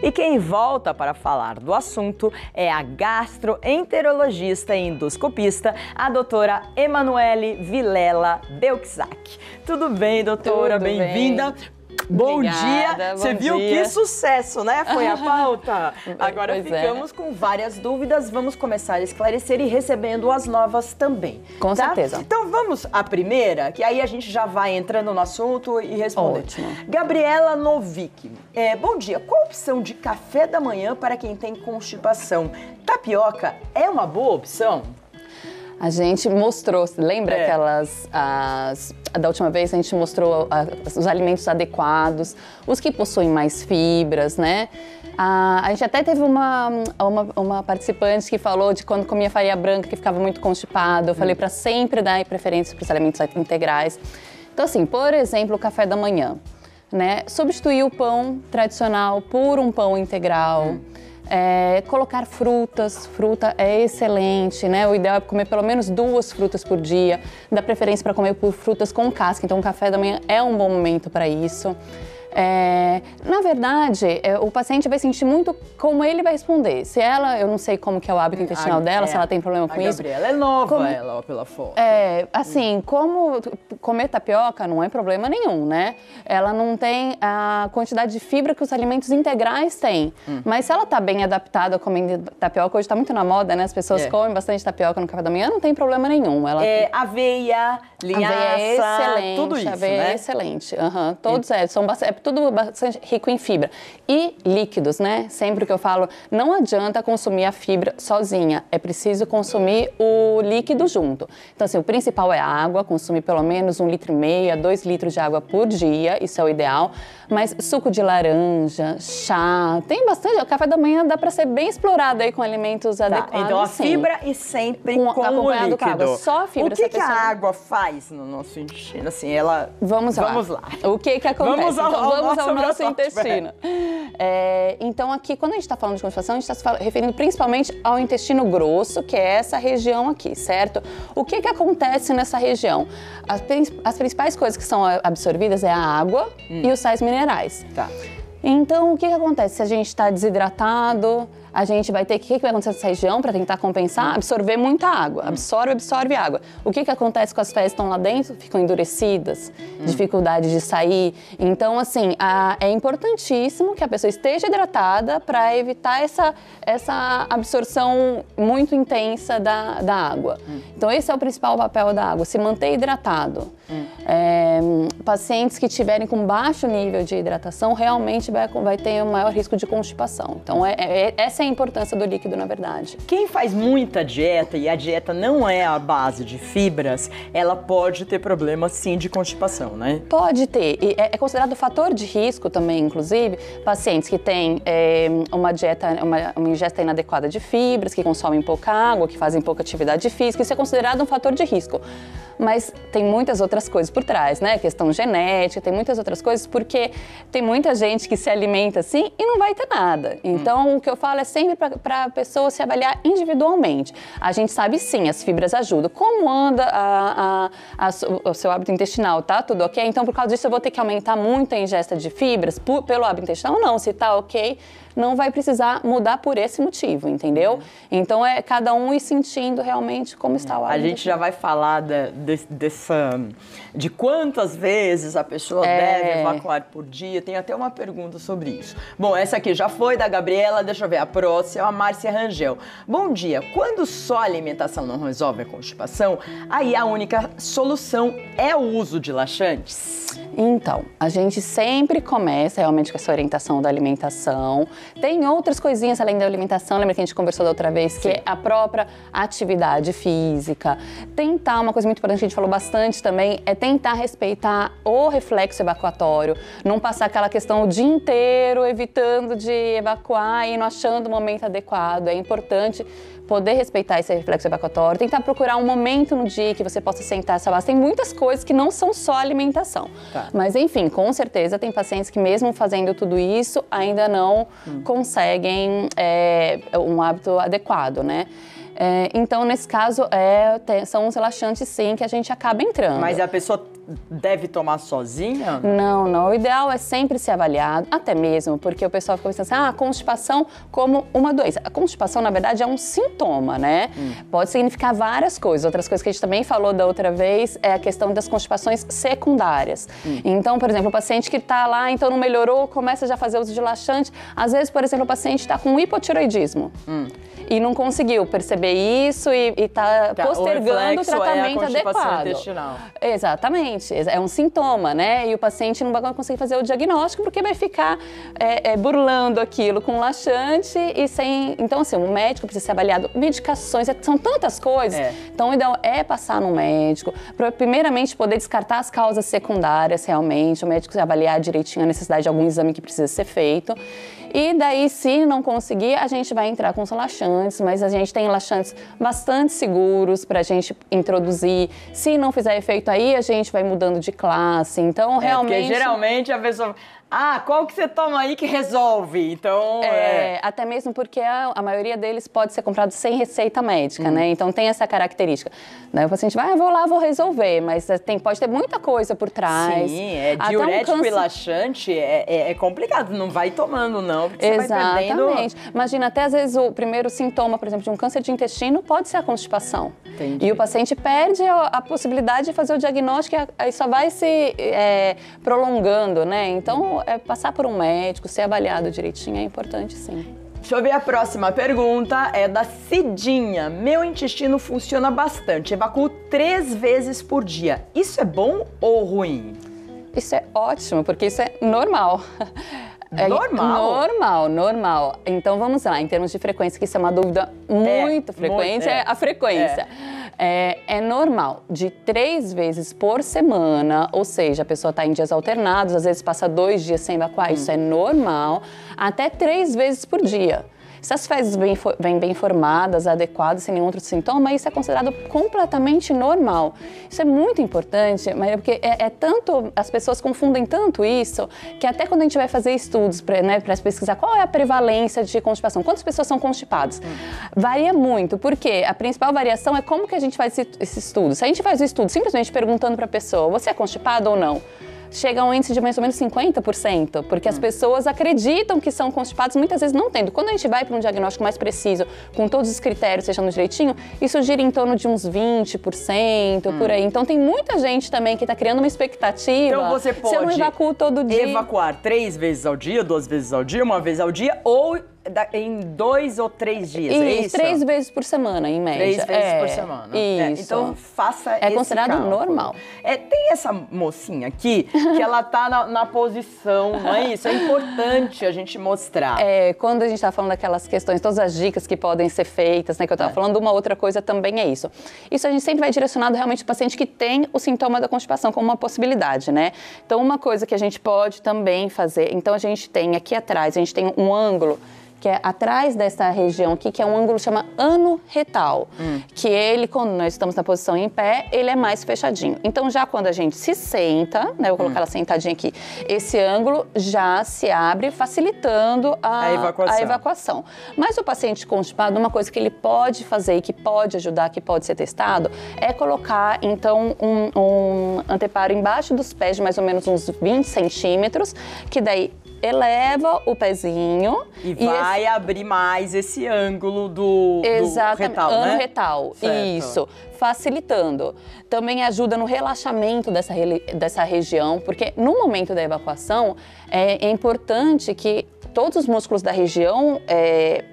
E quem volta para falar do assunto é a gastroenterologista e endoscopista, a doutora Emanuele Vilela Belczak. Tudo bem, doutora? Bem-vinda. Bom dia! Você viu que sucesso, né? Foi a pauta. Agora ficamos com várias dúvidas, vamos começar a esclarecer e recebendo as novas também. Com certeza. Então vamos à primeira, que aí a gente já vai entrando no assunto e responder. Ótimo. Gabriela Novick. Bom dia, qual a opção de café da manhã para quem tem constipação? Tapioca é uma boa opção? A gente mostrou, lembra aquelas, da última vez a gente mostrou os alimentos adequados, os que possuem mais fibras, né? A gente até teve uma participante que falou de quando comia farinha branca que ficava muito constipado. Eu falei para sempre dar preferência para os alimentos integrais. Então assim, por exemplo, o café da manhã, né? Substituir o pão tradicional por um pão integral. Colocar frutas, fruta é excelente, né? O ideal é comer pelo menos 2 frutas por dia, dá preferência para comer por frutas com casca, então o café da manhã é um bom momento para isso. Na verdade, o paciente vai sentir muito como ele vai responder. Se ela, eu não sei como que é o hábito intestinal dela, se ela tem problema com isso. A Gabriela é nova, ela, pela foto. Assim, como comer tapioca não é problema nenhum, né? Ela não tem a quantidade de fibra que os alimentos integrais têm. Mas se ela tá bem adaptada a comer tapioca, hoje tá muito na moda, né? As pessoas comem bastante tapioca no café da manhã, não tem problema nenhum. Ela aveia, linhaça, aveia é excelente, tudo isso, aveia né? É excelente. Todos são tudo bastante rico em fibra. E líquidos, né? Sempre que eu falo, não adianta consumir a fibra sozinha, é preciso consumir o líquido junto. Então, assim, o principal é a água, consumir pelo menos 1,5 litro a 2 litros de água por dia, isso é o ideal. Mas suco de laranja, chá, tem bastante. O café da manhã dá para ser bem explorado aí com alimentos adequados. Então, a fibra e sempre com o líquido. Com água. Só a fibra. O que a água faz no nosso intestino? Assim, Vamos lá. O que acontece? Vamos ao nosso intestino. Então, aqui, quando a gente está falando de constipação, a gente está se referindo principalmente ao intestino grosso, que é essa região aqui, certo? O que acontece nessa região? As principais coisas que são absorvidas é a água e os sais minerais. Tá. Então, o que acontece? Se a gente está desidratado, a gente vai ter que... O que vai acontecer nessa região para tentar compensar? Absorver muita água. Absorve água. O que acontece com as fezes que estão lá dentro? Ficam endurecidas, dificuldade de sair. Então, assim, é importantíssimo que a pessoa esteja hidratada para evitar essa absorção muito intensa da água. Então, esse é o principal papel da água, se manter hidratado. Pacientes que tiverem com baixo nível de hidratação realmente vai ter um maior risco de constipação. Então, essa é a importância do líquido, na verdade. Quem faz muita dieta e a dieta não é a base de fibras, ela pode ter problema, sim, de constipação, né? Pode ter. E é considerado fator de risco também, inclusive, pacientes que têm uma ingesta inadequada de fibras, que consomem pouca água, que fazem pouca atividade física. Isso é considerado um fator de risco. Mas tem muitas outras coisas por trás, né? Questão genética, tem muitas outras coisas, porque tem muita gente que se alimenta assim e não vai ter nada. Então, o que eu falo é sempre para a pessoa se avaliar individualmente. A gente sabe sim, as fibras ajudam. Como anda o seu hábito intestinal? Tá tudo ok? Então, por causa disso, eu vou ter que aumentar muito a ingesta de fibras pelo hábito intestinal? Não, se tá ok, não vai precisar mudar por esse motivo, entendeu? Então, é cada um ir sentindo realmente como está o hábito. A gente já vai falar de quantas vezes a pessoa deve evacuar por dia. Tem até uma pergunta sobre isso. Bom, essa aqui já foi da Gabriela, deixa eu ver a próxima, a Márcia Rangel. Bom dia, quando só a alimentação não resolve a constipação, aí a única solução é o uso de laxantes? Então, a gente sempre começa realmente com essa orientação da alimentação. Tem outras coisinhas além da alimentação, lembra que a gente conversou da outra vez, que é a própria atividade física. Tentar, uma coisa muito importante que a gente falou bastante também, é tentar respeitar o reflexo evacuatório. Não passar aquela questão o dia inteiro evitando de evacuar e não achando o momento adequado. É importante poder respeitar esse reflexo evacuatório, tentar procurar um momento no dia que você possa sentar essa base. Tem muitas coisas que não são só alimentação. Tá. Mas, enfim, com certeza tem pacientes que mesmo fazendo tudo isso ainda não conseguem um hábito adequado, né? Então, nesse caso, são os relaxantes, sim, que a gente acaba entrando. Mas a pessoa deve tomar sozinha? Não, não. O ideal é sempre ser avaliado, até mesmo porque o pessoal fica pensando assim, constipação como uma doença. A constipação, na verdade, é um sintoma, né? Pode significar várias coisas. Outras coisas que a gente também falou da outra vez é a questão das constipações secundárias. Então, por exemplo, o paciente que está lá, então não melhorou, começa já a fazer uso de laxante. Às vezes, por exemplo, o paciente está com hipotireoidismo. E não conseguiu perceber isso e está postergando o tratamento adequado. Intestinal. Exatamente, é um sintoma, né? E o paciente não vai conseguir fazer o diagnóstico porque vai ficar burlando aquilo com laxante e sem... Então, assim, o médico precisa ser avaliado. Medicações, são tantas coisas. Então, o ideal é passar no médico, para primeiramente poder descartar as causas secundárias realmente, o médico avaliar direitinho a necessidade de algum exame que precisa ser feito. E daí, se não conseguir, a gente vai entrar com os laxantes, mas a gente tem laxantes bastante seguros para a gente introduzir. Se não fizer efeito aí, a gente vai mudando de classe. Então, realmente... Porque geralmente a pessoa... qual que você toma aí que resolve? Então... Até mesmo porque a maioria deles pode ser comprado sem receita médica, né? Então, tem essa característica. Daí o paciente vai, vou lá, vou resolver. Mas pode ter muita coisa por trás. Sim, diurético e laxante é complicado. Não vai tomando, não, porque você vai perdendo... Imagina, até às vezes o primeiro sintoma, por exemplo, de um câncer de intestino pode ser a constipação. Entendi. E o paciente perde a possibilidade de fazer o diagnóstico e aí só vai se prolongando, né? Então, passar por um médico, ser avaliado direitinho é importante, sim. Deixa eu ver a próxima pergunta, é da Cidinha. Meu intestino funciona bastante, evacuo 3 vezes por dia. Isso é bom ou ruim? Isso é ótimo, porque isso é normal. Normal? Normal. Então, vamos lá, em termos de frequência, que isso é uma dúvida muito frequente, a frequência. É normal, de 3 vezes por semana, ou seja, a pessoa está em dias alternados, às vezes passa 2 dias sem evacuar, isso é normal, até 3 vezes por dia. Se as fezes vêm bem formadas, adequadas, sem nenhum outro sintoma, isso é considerado completamente normal. Isso é muito importante, mas porque as pessoas confundem tanto isso, que até quando a gente vai fazer estudos para pesquisar qual é a prevalência de constipação, quantas pessoas são constipadas, varia muito, porque a principal variação é como que a gente faz esse estudo. Se a gente faz o estudo simplesmente perguntando para a pessoa, você é constipado ou não? Chega a um índice de mais ou menos 50%, porque as pessoas acreditam que são constipadas, muitas vezes não tendo. Quando a gente vai para um diagnóstico mais preciso, com todos os critérios fechando direitinho, isso gira em torno de uns 20%, por aí. Então tem muita gente também que está criando uma expectativa. Então você pode se eu não evacuo todo dia, evacuar 3 vezes ao dia, 2 vezes ao dia, 1 vez ao dia, ou em 2 ou 3 dias, é isso? 3 vezes por semana, em média. 3 vezes por semana. Isso. Então faça esse considerado cálculo. normal. Tem essa mocinha aqui, que ela tá na posição, não é isso? É importante a gente mostrar. Quando a gente tá falando daquelas questões, todas as dicas que podem ser feitas, né, que eu tava falando, uma outra coisa também é isso. Isso a gente sempre vai direcionado realmente ao paciente que tem o sintoma da constipação como uma possibilidade, né? Então, uma coisa que a gente pode também fazer, então a gente tem aqui atrás, a gente tem um ângulo que é atrás dessa região aqui, que é um ângulo que chama ano retal, que ele, quando nós estamos na posição em pé, ele é mais fechadinho. Então, já quando a gente se senta, né, eu vou colocar ela sentadinha aqui, esse ângulo já se abre, facilitando a evacuação. Mas o paciente constipado, uma coisa que ele pode fazer e que pode ajudar, que pode ser testado, é colocar, então, um anteparo embaixo dos pés de mais ou menos uns 20 centímetros, que daí eleva o pezinho e vai abrir mais esse ângulo do retal, né? Ano retal, isso, facilitando. Também ajuda no relaxamento dessa região, porque no momento da evacuação é importante que todos os músculos da região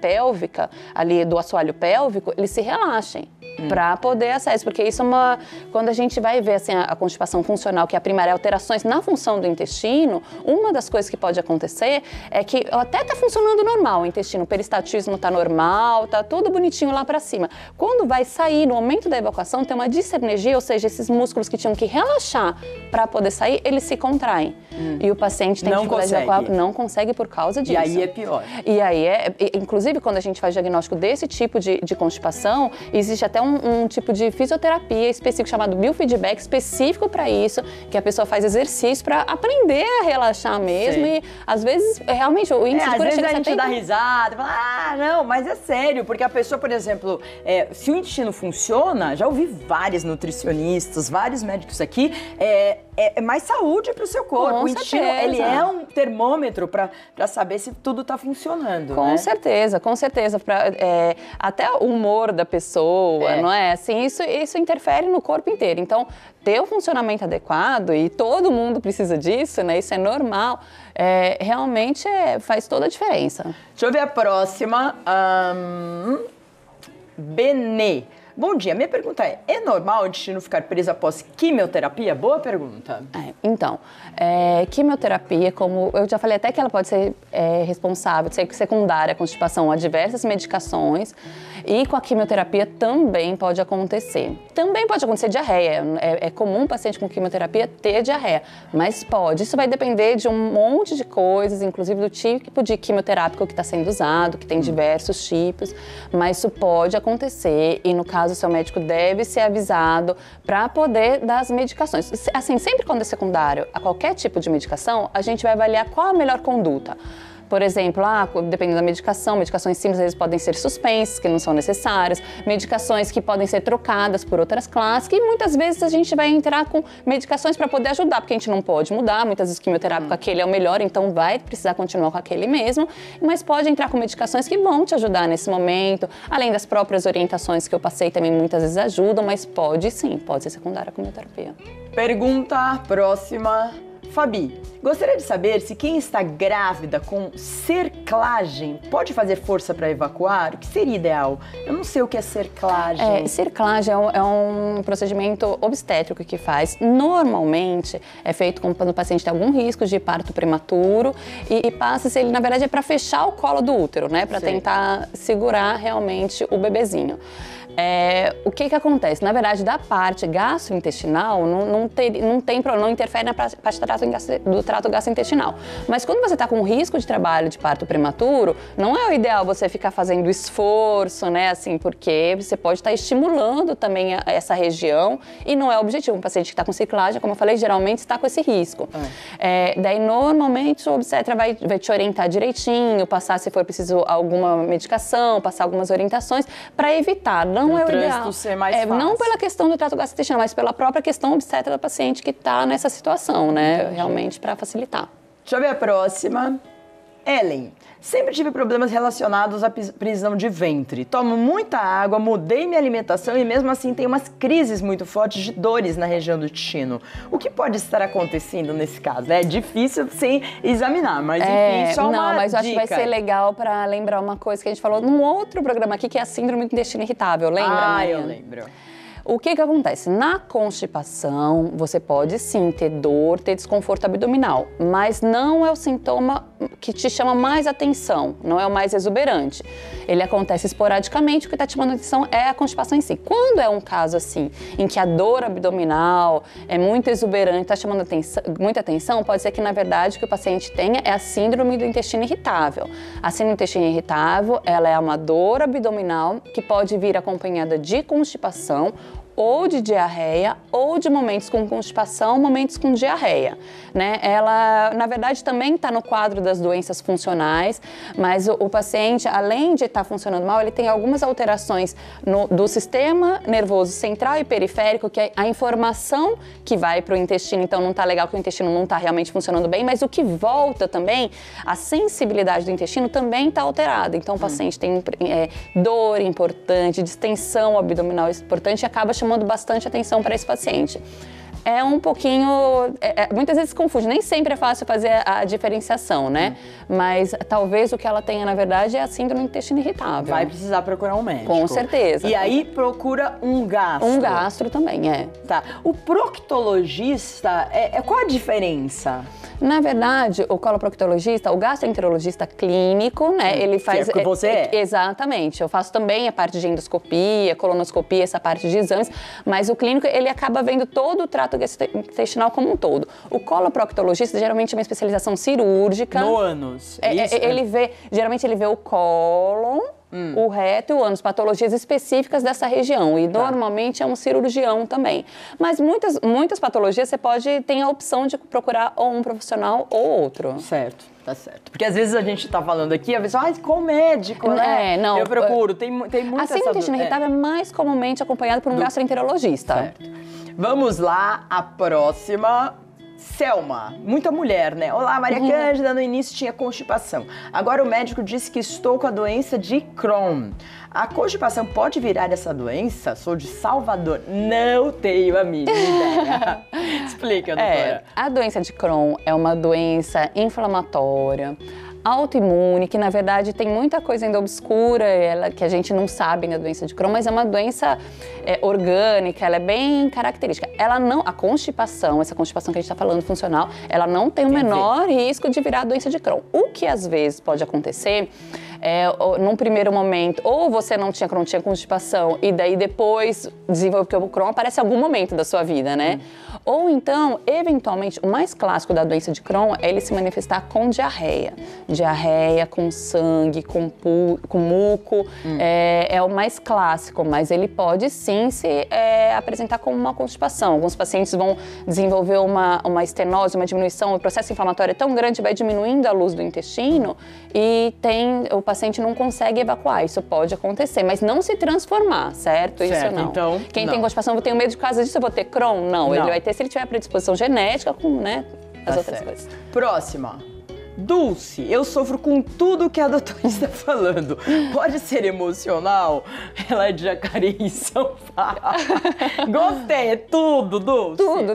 pélvica, ali do assoalho pélvico, eles se relaxem. Para poder acesso, porque isso é quando a gente vai ver assim, a constipação funcional, que é a primária, alterações na função do intestino, uma das coisas que pode acontecer é que até tá funcionando normal, o intestino, o peristatismo tá normal, tá tudo bonitinho lá para cima. Quando vai sair, no momento da evacuação, tem uma disenergia, ou seja, esses músculos que tinham que relaxar para poder sair, eles se contraem. E o paciente tem dificuldade de evacuar, não consegue por causa disso. E aí é pior. E aí inclusive, quando a gente faz diagnóstico desse tipo de constipação, existe até um tipo de fisioterapia específico chamado biofeedback, específico para isso, que a pessoa faz exercício para aprender a relaxar mesmo e às vezes, realmente, o índice de cura às chega vezes a 70%. a gente dá risada, fala, não, mas é sério, porque a pessoa, por exemplo, se o intestino funciona, já ouvi vários nutricionistas, vários médicos aqui, é mais saúde para o seu corpo. Com o intestino, certeza. ele é um termômetro para saber se tudo está funcionando, Com né? certeza, com certeza. Até o humor da pessoa, não é? Assim, isso interfere no corpo inteiro. Então, ter o funcionamento adequado, e todo mundo precisa disso, né? Isso é normal, realmente faz toda a diferença. Deixa eu ver a próxima. Benê. Bom dia, minha pergunta é normal o intestino ficar preso após quimioterapia? Boa pergunta. Então, quimioterapia, como eu já falei até que ela pode ser responsável, ser secundária à constipação a diversas medicações, e com a quimioterapia também pode acontecer. Também pode acontecer diarreia, é comum o paciente com quimioterapia ter diarreia, mas isso vai depender de um monte de coisas, inclusive do tipo de quimioterápico que está sendo usado, que tem diversos tipos, mas isso pode acontecer e no caso o seu médico deve ser avisado para poder dar as medicações. Assim, sempre quando é secundário a qualquer tipo de medicação, a gente vai avaliar qual a melhor conduta. Por exemplo, dependendo da medicação, medicações simples às vezes podem ser suspensas, que não são necessárias, medicações que podem ser trocadas por outras classes, e muitas vezes a gente vai entrar com medicações para poder ajudar, porque a gente não pode mudar, muitas vezes o quimioterápico aquele é o melhor, então vai precisar continuar com aquele mesmo, mas pode entrar com medicações que vão te ajudar nesse momento, além das próprias orientações que eu passei também muitas vezes ajudam, mas pode sim, pode ser secundária a quimioterapia. Pergunta próxima. Fabi, gostaria de saber se quem está grávida com cerclagem pode fazer força para evacuar? O que seria ideal? Eu não sei o que é cerclagem. Cerclagem é um procedimento obstétrico que faz. Normalmente é feito quando o paciente tem algum risco de parto prematuro e passa-se ele, na verdade, é para fechar o colo do útero, né? Para tentar segurar realmente o bebezinho. O que acontece? Na verdade, da parte gastrointestinal, não interfere na parte do trato gastrointestinal. Mas quando você está com risco de trabalho de parto prematuro, não é o ideal você ficar fazendo esforço, né? Assim, porque você pode estar estimulando também essa região e não é o objetivo. Um paciente que está com ciclagem, como eu falei, geralmente está com esse risco. Daí, normalmente, o obstetra vai te orientar direitinho, passar, se for preciso, alguma medicação, passar algumas orientações para evitar. Não é o ideal. Ser mais fácil. Não pela questão do trato gastrointestinal, mas pela própria questão obstétrica da paciente que está nessa situação, né? Entendi. Realmente para facilitar. Deixa eu ver a próxima. Ellen, sempre tive problemas relacionados à prisão de ventre. Tomo muita água, mudei minha alimentação e mesmo assim tenho umas crises muito fortes de dores na região do intestino. O que pode estar acontecendo nesse caso? É difícil sem examinar, mas enfim, só uma mas eu acho que vai dica. ser legal para lembrar uma coisa que a gente falou num outro programa aqui, que é a síndrome do intestino irritável. Lembra, eu lembro. O que acontece? Na constipação, você pode sim ter dor, ter desconforto abdominal, mas não é o sintoma que te chama mais atenção, não é o mais exuberante. Ele acontece esporadicamente, o que está te chamando atenção é a constipação em si. Quando é um caso assim, em que a dor abdominal é muito exuberante, está chamando muita atenção, pode ser que na verdade o que o paciente tenha é a síndrome do intestino irritável. A síndrome do intestino irritável, ela é uma dor abdominal que pode vir acompanhada de constipação, ou de diarreia, ou de momentos com constipação, momentos com diarreia, né? Ela, na verdade, também está no quadro das doenças funcionais, mas o paciente, além de estar funcionando mal, ele tem algumas alterações do sistema nervoso central e periférico, que é a informação que vai para o intestino, então não está legal que o intestino não está realmente funcionando bem, mas o que volta também, a sensibilidade do intestino também está alterada. Então o paciente tem dor importante, distensão abdominal importante e acaba chamando bastante atenção para esse paciente. É um pouquinho, muitas vezes se confunde, nem sempre é fácil fazer a diferenciação, né? Mas talvez o que ela tenha, na verdade, é a síndrome do intestino irritável. Vai precisar procurar um médico. Com certeza. E aí procura um gastro. Um gastro também, Tá. O proctologista, qual a diferença? Na verdade, o coloproctologista, o gastroenterologista clínico, né, ele faz... Que você é. Exatamente. Eu faço também a parte de endoscopia, colonoscopia, essa parte de exames, mas o clínico, ele acaba vendo todo o trato gastrointestinal como um todo. O coloproctologista, geralmente, é uma especialização cirúrgica. No ânus. Geralmente ele vê o cólon, o reto e o ânus, patologias específicas dessa região. E normalmente é um cirurgião também. Mas muitas patologias você tem a opção de procurar ou um profissional ou outro. Certo, tá certo. Porque às vezes a gente tá falando aqui, a pessoa, qual médico, né? Não. Eu procuro, tem muita a síndrome do intestino irritável é mais comumente acompanhada por um gastroenterologista. Certo. Vamos lá, a próxima. Selma, muita mulher, né? Olá, Maria Cândida, no início tinha constipação. Agora o médico disse que estou com a doença de Crohn. A constipação pode virar essa doença? Sou de Salvador. Não tenho a mínima ideia. Explica, doutora. A doença de Crohn é uma doença inflamatória, autoimune, que na verdade tem muita coisa ainda obscura, que a gente não sabe na doença de Crohn, mas é uma doença orgânica, ela é bem característica. Essa constipação que a gente está falando funcional, ela não tem o menor risco de virar doença de Crohn. O que às vezes pode acontecer num primeiro momento, ou você não tinha Crohn, tinha constipação, e daí depois desenvolveu, porque o Crohn aparece em algum momento da sua vida, né? Ou então, eventualmente, o mais clássico da doença de Crohn é ele se manifestar com diarreia. Diarreia, com sangue, com muco, é o mais clássico, mas ele pode sim se apresentar como uma constipação. Alguns pacientes vão desenvolver uma estenose, uma diminuição, o processo inflamatório é tão grande, vai diminuindo a luz do intestino e o paciente não consegue evacuar. Isso pode acontecer, mas não se transformar, certo? Isso não. Então, quem tem constipação, eu tenho medo de causa disso, eu vou ter Crohn? Não, ele vai ter se ele tiver predisposição genética com, né, as outras coisas. Próxima. Dulce, eu sofro com tudo que a doutora está falando. Pode ser emocional? Ela é de Jacareí, em São Paulo. Gostei, é tudo, Dulce. Tudo.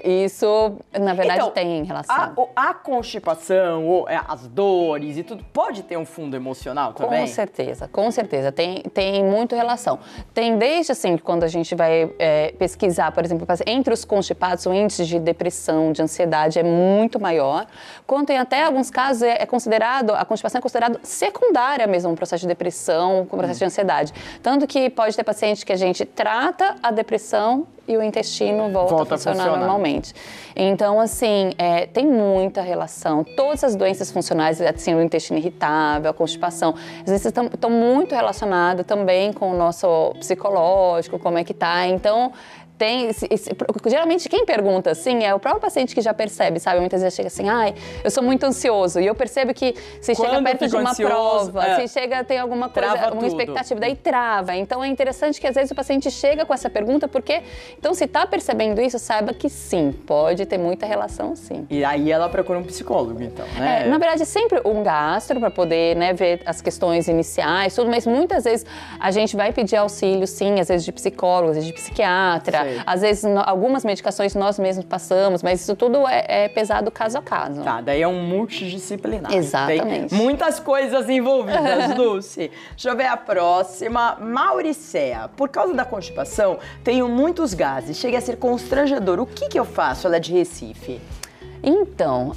Isso, na verdade, então, tem relação. A constipação, ou as dores e tudo, pode ter um fundo emocional também? Com certeza. Tem muito relação. Tem desde, assim, quando a gente vai pesquisar, por exemplo, entre os constipados, o índice de depressão, de ansiedade é muito maior. Tem até alguns casos, a constipação é considerada secundária mesmo, um processo de depressão, com processo de ansiedade. Tanto que pode ter paciente que a gente trata a depressão e o intestino volta a funcionar normalmente. Então, assim, tem muita relação. Todas as doenças funcionais, assim, o intestino irritável, a constipação, às vezes estão muito relacionadas também com o nosso psicológico, como é que tá. Então, geralmente quem pergunta assim é o próprio paciente que já percebe, sabe? Muitas vezes chega assim, eu sou muito ansioso. E eu percebo que se chega perto de uma prova, se chega, tem alguma coisa, alguma expectativa, daí trava. Então é interessante que às vezes o paciente chega com essa pergunta, porque, então se tá percebendo isso, saiba que sim, pode ter muita relação sim. E aí ela procura um psicólogo, então, né? Na verdade, sempre um gastro para poder, né, ver as questões iniciais, tudo, mas muitas vezes a gente vai pedir auxílio, sim, às vezes de psicólogo, às vezes de psiquiatra. Às vezes, algumas medicações nós mesmos passamos, mas isso tudo é pesado caso a caso. Tá, daí é um multidisciplinar. Exatamente. Tem muitas coisas envolvidas, Dulce. Deixa eu ver a próxima. Mauricéa. Por causa da constipação, tenho muitos gases. Chega a ser constrangedor. O que eu faço? Ela é de Recife. Então,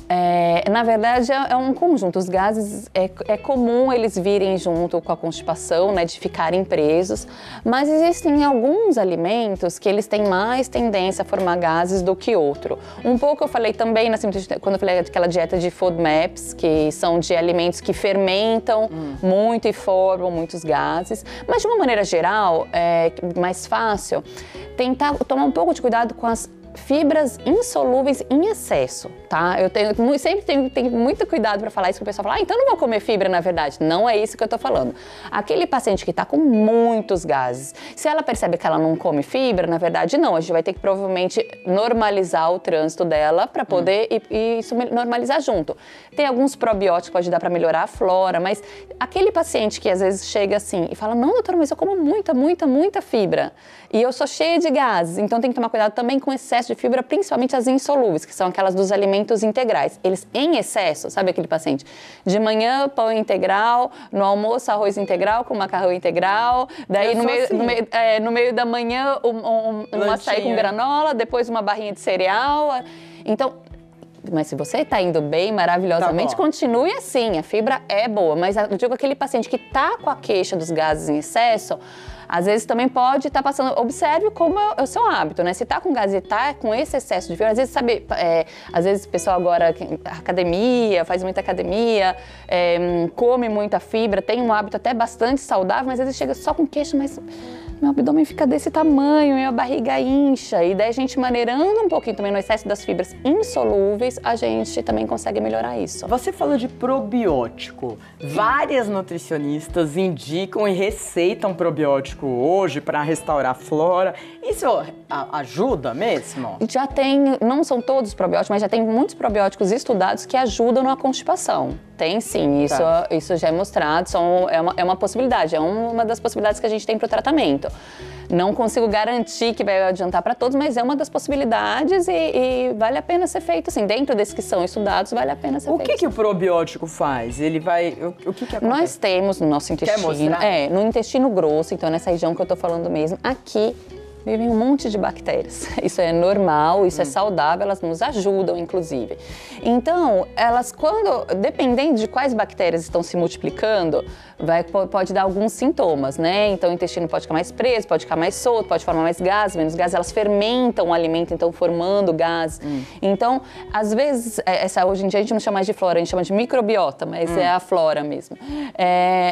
na verdade é um conjunto. Os gases, é comum eles virem junto com a constipação, né, de ficarem presos, mas existem alguns alimentos que eles têm mais tendência a formar gases do que outro. Um pouco eu falei também, quando eu falei daquela dieta de FODMAPs, que são de alimentos que fermentam muito e formam muitos gases, mas de uma maneira geral, mais fácil, tentar tomar um pouco de cuidado com as fibras insolúveis em excesso, tá? Eu sempre tenho muito cuidado para falar isso, que o pessoal fala, então eu não vou comer fibra, na verdade. Não é isso que eu tô falando. Aquele paciente que tá com muitos gases, se ela percebe que ela não come fibra, na verdade, não. A gente vai ter que provavelmente normalizar o trânsito dela para poder e isso normalizar junto. Tem alguns probióticos que pode dar para melhorar a flora, mas aquele paciente que às vezes chega assim e fala, não, doutora, mas eu como muita fibra e eu sou cheia de gases, então tem que tomar cuidado também com excesso de fibra, principalmente as insolúveis, que são aquelas dos alimentos integrais. Eles em excesso, sabe aquele paciente? De manhã, pão integral, no almoço, arroz integral com macarrão integral, daí no meio da manhã, um açaí com granola, depois uma barrinha de cereal. Então, mas se você tá indo bem, maravilhosamente, Tá bom. continue assim, a fibra é boa. Mas eu digo aquele paciente que tá com a queixa dos gases em excesso, às vezes também pode estar passando, observe como é o seu hábito, né? Se tá com gás e tá com esse excesso de fibra, às vezes, sabe, às vezes o pessoal agora, academia, faz muita academia, come muita fibra, tem um hábito até bastante saudável, mas às vezes chega só com queixa, mas meu abdômen fica desse tamanho, minha barriga incha. E daí a gente maneirando um pouquinho também no excesso das fibras insolúveis, a gente também consegue melhorar isso. Você falou de probiótico. Várias nutricionistas indicam e receitam probiótico hoje para restaurar a flora. Isso ajuda mesmo? Já tem, não são todos probióticos, mas já tem muitos probióticos estudados que ajudam na constipação. Tem sim, isso já é mostrado, é uma possibilidade, é uma das possibilidades que a gente tem para o tratamento. Não consigo garantir que vai adiantar para todos, mas é uma das possibilidades e vale a pena ser feito, assim, dentro desses que são estudados, vale a pena ser feito. O que o probiótico faz? Ele vai, o que acontece? Nós temos no nosso intestino, no intestino grosso, então nessa região que eu tô falando mesmo, aqui vivem um monte de bactérias. Isso é normal, isso é saudável, elas nos ajudam, inclusive. Então, elas dependendo de quais bactérias estão se multiplicando, pode dar alguns sintomas, né? Então, o intestino pode ficar mais preso, pode ficar mais solto, pode formar mais gás, menos gás. Elas fermentam o alimento, então formando gás. Então, às vezes, hoje em dia a gente não chama mais de flora, a gente chama de microbiota, mas é a flora mesmo.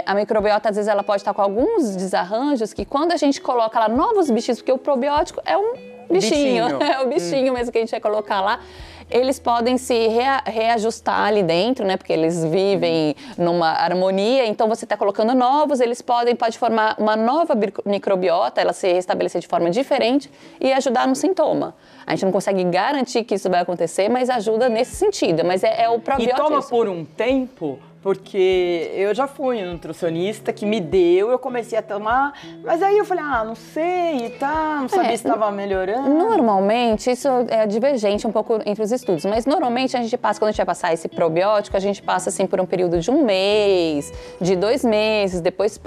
A microbiota, às vezes, ela pode estar com alguns desarranjos que quando a gente coloca lá novos bichinhos, porque o probiótico é um bichinho. É o bichinho mesmo que a gente vai colocar lá. Eles podem se reajustar ali dentro, né? Porque eles vivem numa harmonia. Então, você está colocando novos, pode formar uma nova microbiota, ela se restabelecer de forma diferente e ajudar no sintoma. A gente não consegue garantir que isso vai acontecer, mas ajuda nesse sentido. Mas é o probiótico. E toma por um tempo? Porque eu já fui nutricionista que me deu, eu comecei a tomar, mas aí eu falei, não sei, não sabia se estava melhorando. Normalmente, isso é divergente um pouco entre os estudos, mas normalmente quando a gente vai passar esse probiótico, a gente passa assim por um período de 1 mês, de 2 meses, depois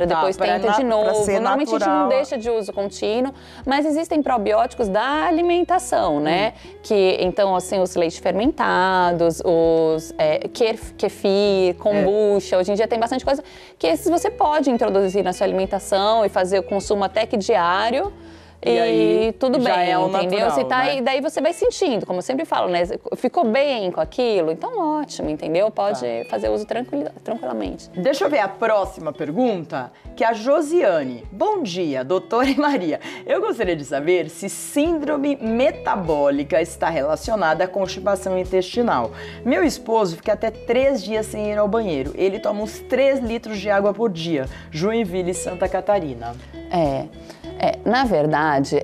depois tenta de novo. Normalmente a gente não deixa de uso contínuo, mas existem probióticos da alimentação, né? Que, então, assim, os leites fermentados, os kefir, kombucha, hoje em dia tem bastante coisa que esses você pode introduzir na sua alimentação e fazer o consumo até que diário. E aí, tudo bem, entendeu? Natural, E daí você vai sentindo, como eu sempre falo, né? Ficou bem com aquilo? Então ótimo, entendeu? Pode fazer uso tranquilamente. Deixa eu ver a próxima pergunta, que é a Josiane. Bom dia, doutora e Maria. Eu gostaria de saber se síndrome metabólica está relacionada à constipação intestinal. Meu esposo fica até 3 dias sem ir ao banheiro. Ele toma uns 3 litros de água por dia. Joinville, Santa Catarina. Na verdade,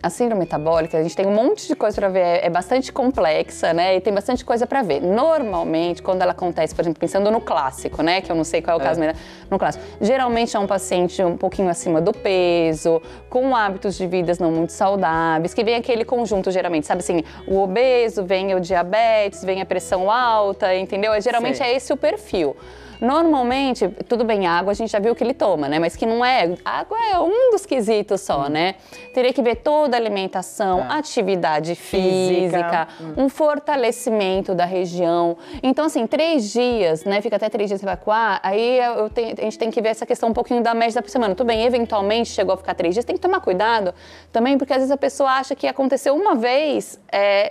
a síndrome metabólica, a gente tem um monte de coisa para ver, é bastante complexa, né? E tem bastante coisa para ver. Normalmente, quando ela acontece, por exemplo, pensando no clássico, né? Que eu não sei qual é o caso, mas no clássico. Geralmente é um paciente um pouquinho acima do peso, com hábitos de vida não muito saudáveis, que vem aquele conjunto, geralmente, sabe assim, o obeso, vem o diabetes, vem a pressão alta, entendeu? Geralmente é esse o perfil. Normalmente, tudo bem, água a gente já viu que ele toma, né? Mas que não é... Água é um dos quesitos só, né? Teria que ver toda a alimentação, atividade física, um fortalecimento da região. Então, assim, 3 dias, né? Fica até 3 dias evacuar, aí a gente tem que ver essa questão um pouquinho da média por semana. Tudo bem, eventualmente chegou a ficar 3 dias, tem que tomar cuidado também, porque às vezes a pessoa acha que aconteceu uma vez,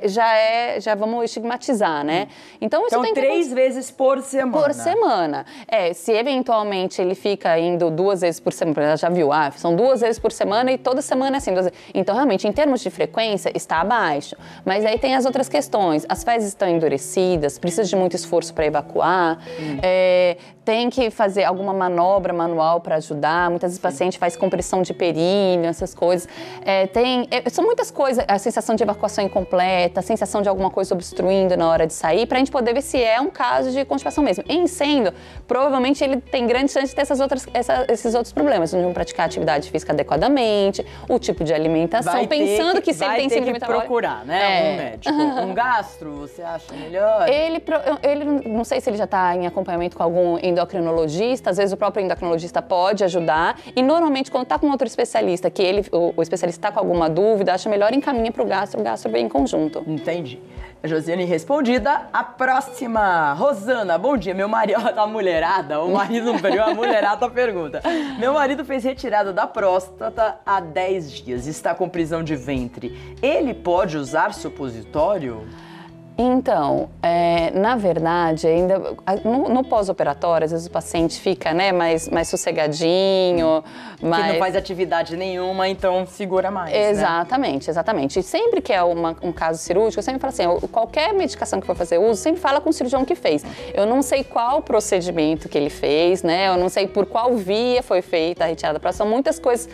já vamos estigmatizar, né? Então, isso tem que... 3 vezes por semana. Por semana. Se eventualmente ele fica indo 2 vezes por semana, já viu, são 2 vezes por semana e toda semana é assim. 2 vezes. Então, realmente, em termos de frequência, está abaixo. Mas aí tem as outras questões. As fezes estão endurecidas, precisa de muito esforço para evacuar, tem que fazer alguma manobra manual para ajudar. Muitas vezes o paciente faz compressão de períneo, essas coisas. São muitas coisas, a sensação de evacuação incompleta, a sensação de alguma coisa obstruindo na hora de sair, para a gente poder ver se é um caso de constipação mesmo. Em sendo, provavelmente ele tem grande chance de ter esses outros problemas, de não praticar atividade física adequadamente, o tipo de alimentação, pensando que se ele tem síndrome metabólica... procurar, né, um médico. Um gastro, você acha melhor? Ele, não sei se ele já está em acompanhamento com algum endocrinologista, às vezes o próprio endocrinologista pode ajudar, e normalmente quando está com outro especialista, que o especialista está com alguma dúvida, acha melhor encaminha para o gastro vem em conjunto. Entendi. A Josiane respondida. A próxima, Rosana, bom dia. Meu marido, a mulherada, o marido não perdeu, a mulherada pergunta. Meu marido fez retirada da próstata há 10 dias, está com prisão de ventre. Ele pode usar supositório? Então, na verdade, ainda no pós-operatório, às vezes o paciente fica, né, mais sossegadinho, mais... Que não faz atividade nenhuma, então segura mais, Exatamente, né? Exatamente. E sempre que é um caso cirúrgico, eu sempre falo assim, qualquer medicação que for fazer uso, sempre fala com o cirurgião que fez. Eu não sei qual procedimento que ele fez, né, eu não sei por qual via foi feita a retirada da próstata, são muitas coisas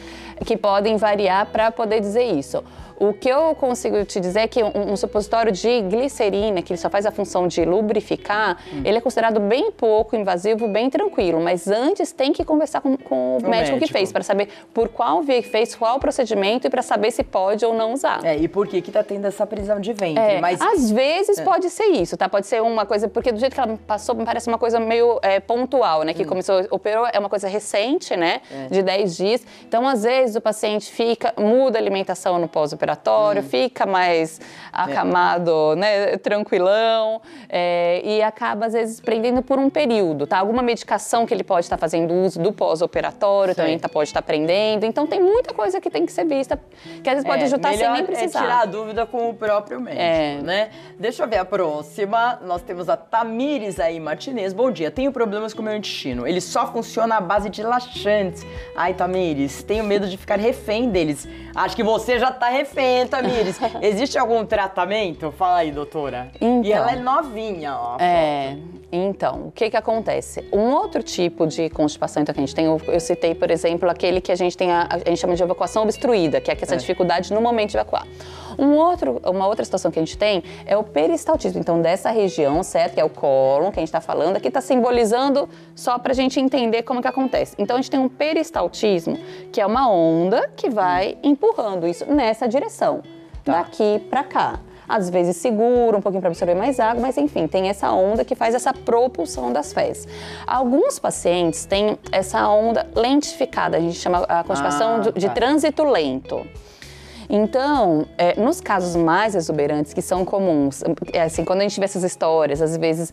que podem variar para poder dizer isso. O que eu consigo te dizer é que um supositório de glicerina, que ele só faz a função de lubrificar, ele é considerado bem pouco invasivo, bem tranquilo. Mas antes tem que conversar com o médico que fez, para saber por qual via que fez, qual procedimento e para saber se pode ou não usar. E por que tá tendo essa prisão de ventre? Mas... Às vezes pode ser isso, tá? Pode ser uma coisa, porque do jeito que ela passou, me parece uma coisa meio pontual, né? Que começou, operou, é uma coisa recente, né? De 10 dias. Então, às vezes, o paciente muda a alimentação no pós-operatório, fica mais acamado, né, tranquilão, e acaba, às vezes, prendendo por um período, tá? Alguma medicação que ele pode estar fazendo uso do pós-operatório também pode estar prendendo. Então, tem muita coisa que tem que ser vista, que às vezes pode ajudar sem nem precisar. Tirar a dúvida com o próprio médico, né? Deixa eu ver a próxima. Nós temos a Tamires aí, Martinez. Bom dia, tenho problemas com o meu intestino. Ele só funciona à base de laxantes. Ai, Tamires, tenho medo de ficar refém deles. Acho que você já tá refém, Tamires. Existe algum tratamento? Fala aí, doutora. Então, e ela é novinha, ó. Então, o que acontece? Um outro tipo de constipação então, que a gente tem, eu citei, por exemplo, aquele que a gente tem, a gente chama de evacuação obstruída, que é essa dificuldade no momento de evacuar. Uma outra situação que a gente tem é o peristaltismo, então dessa região, certo? Que é o cólon, que a gente está falando, aqui está simbolizando só para a gente entender como que acontece. Então a gente tem um peristaltismo, que é uma onda que vai empurrando isso nessa direção, daqui para cá. Às vezes segura um pouquinho para absorver mais água, mas enfim, tem essa onda que faz essa propulsão das fezes. Alguns pacientes têm essa onda lentificada, a gente chama a constipação de trânsito lento. Então, nos casos mais exuberantes, que são comuns, assim, quando a gente vê essas histórias, às vezes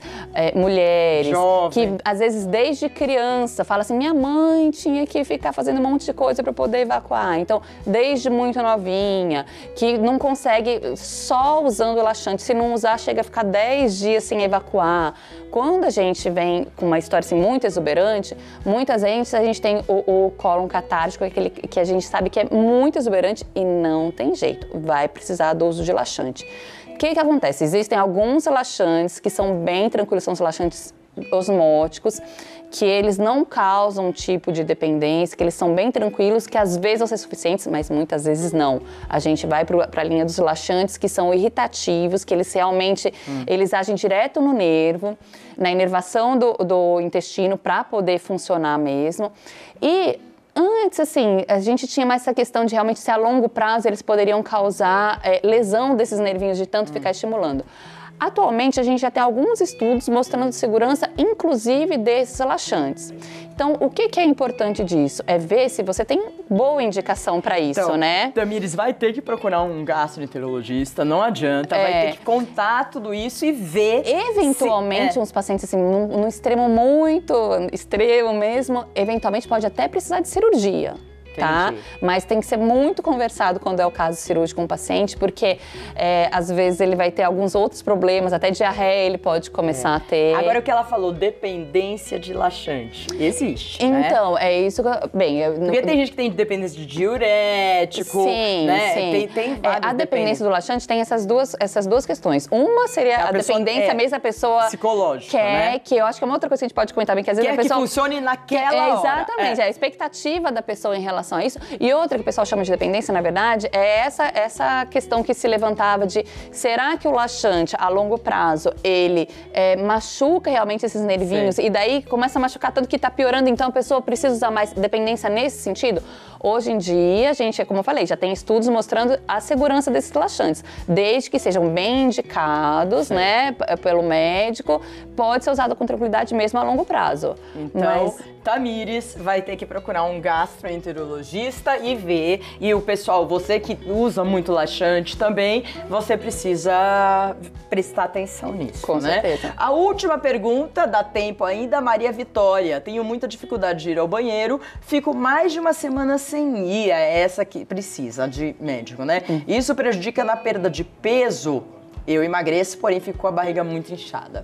mulheres, que às vezes desde criança fala assim, minha mãe tinha que ficar fazendo um monte de coisa para poder evacuar. Então, desde muito novinha, que não consegue só usando o laxante, se não usar, chega a ficar 10 dias sem evacuar. Quando a gente vem com uma história assim, muito exuberante, muitas vezes a gente tem o cólon catártico, aquele que a gente sabe que é muito exuberante e não tem jeito, vai precisar do uso de laxante. O que acontece? Existem alguns laxantes que são bem tranquilos, são os laxantes osmóticos, que eles não causam um tipo de dependência, que eles são bem tranquilos, que às vezes vão ser suficientes, mas muitas vezes não. A gente vai para a linha dos laxantes que são irritativos, que eles realmente eles agem direto no nervo, na inervação do intestino para poder funcionar mesmo. E antes, assim, a gente tinha mais essa questão de realmente se a longo prazo eles poderiam causar lesão desses nervinhos de tanto ficar estimulando. Atualmente, a gente já tem alguns estudos mostrando segurança, inclusive desses laxantes. Então, o que é importante disso? É ver se você tem boa indicação para isso, então, né? Tamires, vai ter que procurar um gastroenterologista, não adianta, vai ter que contar tudo isso e ver. Eventualmente, uns pacientes, assim, num extremo muito extremo mesmo, eventualmente pode até precisar de cirurgia. Tá? Mas tem que ser muito conversado quando é o caso cirúrgico com o paciente, porque às vezes ele vai ter alguns outros problemas, até diarreia ele pode começar a ter. Agora o que ela falou, dependência de laxante, existe, então, né? é isso que porque tem gente que tem dependência de diurético, né? Sim. Tem várias a dependência do laxante tem essas duas questões. Uma seria a dependência mesmo, a pessoa psicológica, né? Que eu acho que é uma outra coisa que a gente pode comentar bem, que às vezes a pessoa... que funcione naquela hora. Exatamente, a expectativa da pessoa em relação a isso. E outra que o pessoal chama de dependência, na verdade, é essa questão que se levantava de será que o laxante, a longo prazo, ele machuca realmente esses nervinhos e daí começa a machucar tanto que está piorando, então a pessoa precisa usar mais dependência nesse sentido? Hoje em dia, a gente, como eu falei, já tem estudos mostrando a segurança desses laxantes. Desde que sejam bem indicados, né, pelo médico, pode ser usado com tranquilidade mesmo a longo prazo. Então, Tamires vai ter que procurar um gastroenterologista endocrinologista e ver. E o pessoal, você que usa muito laxante também, você precisa prestar atenção nisso, Com né? certeza. A última pergunta, dá tempo ainda, Maria Vitória. Tenho muita dificuldade de ir ao banheiro, fico mais de uma semana sem ir. É essa que precisa de médico, né? Isso prejudica na perda de peso. Eu emagreço, porém fico com a barriga muito inchada.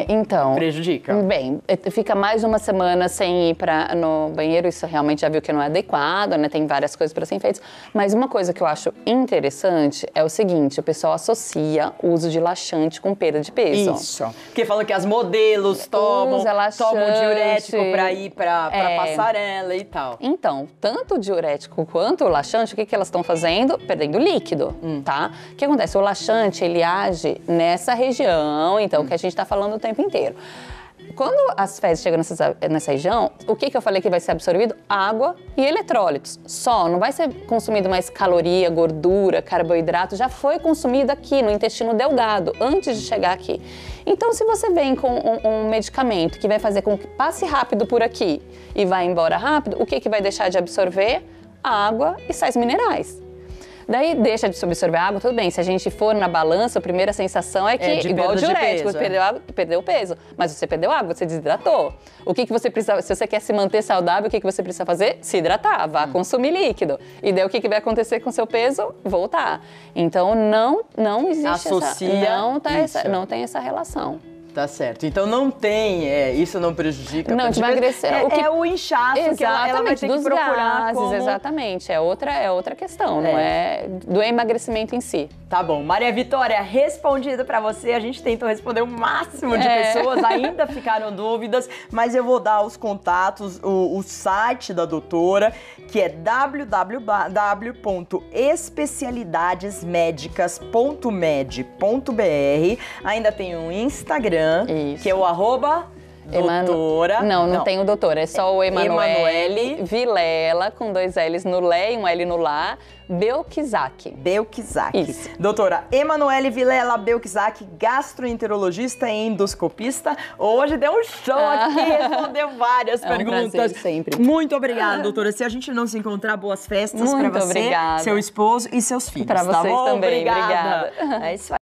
Então... Prejudica? Bem, fica mais uma semana sem ir no banheiro, isso realmente já viu que não é adequado, né? Tem várias coisas para serem feitas. Mas uma coisa que eu acho interessante é o seguinte, o pessoal associa o uso de laxante com perda de peso. Isso. Porque falam que as modelos tomam diurético para ir para passarela e tal. Então, tanto o diurético quanto o laxante, o que elas estão fazendo? Perdendo líquido, tá? O que acontece? O laxante, ele age nessa região, então, que a gente tá falando o tempo inteiro. Quando as fezes chegam nessa região, o que eu falei que vai ser absorvido? Água e eletrólitos. Só, não vai ser consumido mais caloria, gordura, carboidrato, já foi consumido aqui no intestino delgado, antes de chegar aqui. Então, se você vem com um medicamento que vai fazer com que passe rápido por aqui e vá embora rápido, o que vai deixar de absorver? Água e sais minerais. Daí deixa de absorver água, tudo bem. Se a gente for na balança, a primeira sensação é que, igual o diurético, perdeu peso. Mas você perdeu água, você desidratou. O que você precisa, se você quer se manter saudável, o que você precisa fazer? Se hidratar, vá consumir líquido. E daí o que vai acontecer com o seu peso? Voltar. Então não existe não tem essa relação. Tá certo. Então não tem, isso não prejudica. Não, te emagrecer. É o inchaço que ela vai ter que procurar gases, como... Exatamente, é outra questão, não é do emagrecimento em si. Tá bom. Maria Vitória, respondido pra você. A gente tentou responder o máximo de pessoas, ainda ficaram dúvidas, mas eu vou dar os contatos, o site da doutora, que é www.especialidadesmedicas.med.br. Ainda tem um Instagram, que é o @doutora. Não tem o doutora, é só o Emanuele Vilela, com 2 L's no Lé e um L no Lá, Belkizak. Isso. Doutora Emanuele Vilela Belkizak, gastroenterologista e endoscopista. Hoje deu um show aqui, respondeu várias perguntas. Prazer, sempre. Muito obrigada, doutora. Se a gente não se encontrar, boas festas pra você, seu esposo e seus filhos. Pra vocês também. Obrigada. É isso aí.